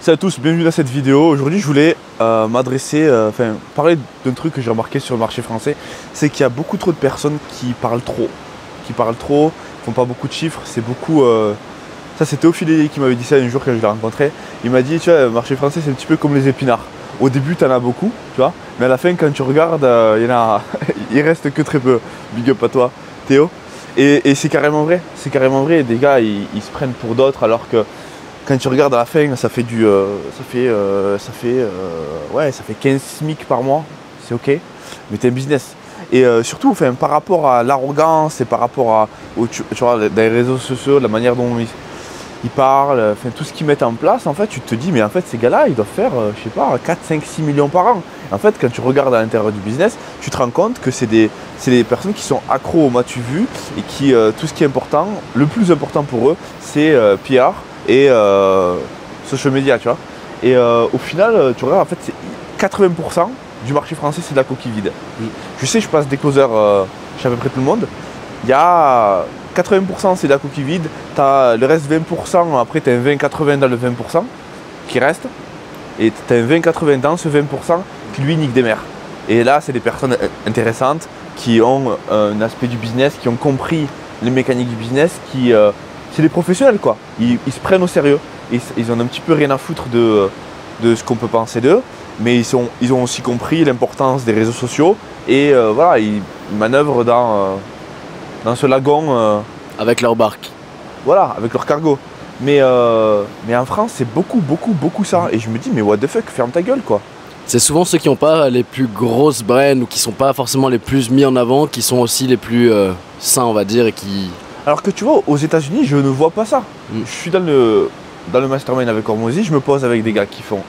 Salut à tous, bienvenue dans cette vidéo. Aujourd'hui je voulais parler d'un truc que j'ai remarqué sur le marché français, c'est qu'il y a beaucoup trop de personnes qui parlent trop, font pas beaucoup de chiffres, c'est beaucoup... Ça c'est Théophile qui m'avait dit ça un jour quand je l'ai rencontré. Il m'a dit, tu vois, le marché français c'est un petit peu comme les épinards. Au début t'en as beaucoup, tu vois, mais à la fin quand tu regardes, il reste que très peu. Big up à toi Théo. Et c'est carrément vrai, des gars ils se prennent pour d'autres alors que quand tu regardes à la fin, ça fait 15 SMIC par mois, c'est ok, mais t'es un business. Et surtout, par rapport à l'arrogance et par rapport tu vois, dans les réseaux sociaux, la manière dont ils parlent, tout ce qu'ils mettent en place, en fait, tu te dis, mais en fait, ces gars-là, ils doivent faire, je sais pas, 4, 5, 6 millions par an. En fait, quand tu regardes à l'intérieur du business, tu te rends compte que c'est des personnes qui sont accros au m'as-tu vu et qui, tout ce qui est important, le plus important pour eux, c'est PR et social media, tu vois. Et au final, tu regardes, en fait, c'est 80% du marché français, c'est de la coquille vide. Je sais, je passe des closers chez à peu près tout le monde. Il y a 80% c'est de la coquille vide, tu as le reste 20%, après tu as un 20-80 dans le 20% qui reste, et tu as un 20-80 dans ce 20% qui lui nique des mers. Et là, c'est des personnes intéressantes qui ont un aspect du business, qui ont compris les mécaniques du business, c'est des professionnels quoi. Ils se prennent au sérieux. Ils ont un petit peu rien à foutre de ce qu'on peut penser d'eux, mais ils ont aussi compris l'importance des réseaux sociaux et voilà, ils manœuvrent dans ce lagon. Avec leur barque. Voilà, avec leur cargo. Mais en France, c'est beaucoup ça. Et je me dis, mais what the fuck, ferme ta gueule quoi. C'est souvent ceux qui n'ont pas les plus grosses brands ou qui sont pas forcément les plus mis en avant, qui sont aussi les plus sains, on va dire, et qui... Alors que tu vois, aux États-Unis, je ne vois pas ça. Je suis dans le mastermind avec Hormozy, je me pose avec des gars qui font,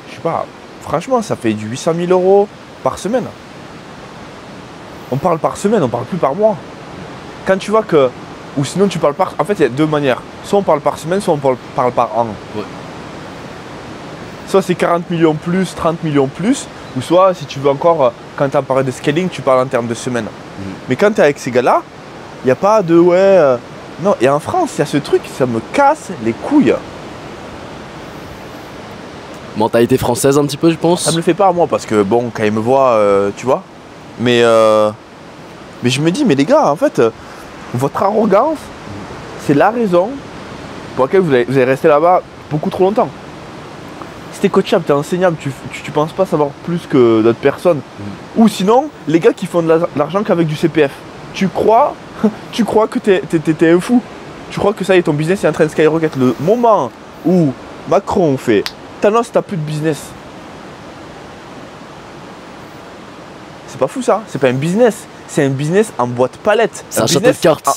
je sais pas, franchement, ça fait du 800 000 € par semaine. On parle par semaine, on parle plus par mois. Quand tu vois que, ou sinon tu parles par... En fait, il y a deux manières. Soit on parle par semaine, soit on parle par an. Ouais. Soit c'est 40 millions plus, 30 millions plus, ou soit si tu veux encore, quand tu as parlé de scaling, tu parles en termes de semaines. Mais quand tu es avec ces gars-là, il n'y a pas de non, et en France, il y a ce truc, ça me casse les couilles. Mentalité française un petit peu, je pense. Ça me le fait pas à moi, parce que bon, quand ils me voient, tu vois. Mais je me dis, mais les gars, en fait, votre arrogance, c'est la raison pour laquelle vous allez rester là-bas beaucoup trop longtemps. Si t'es coachable, t'es enseignable, tu penses pas savoir plus que d'autres personnes. Ou sinon, les gars qui font de l'argent qu'avec du CPF. Tu crois que t'es un fou. Tu crois que ça y est, ton business est en train de skyrocket. Le moment où Macron fait Thanos, t'as plus de business. C'est pas fou ça, c'est pas un business. C'est un business en boîte palette. C'est un château de cartes.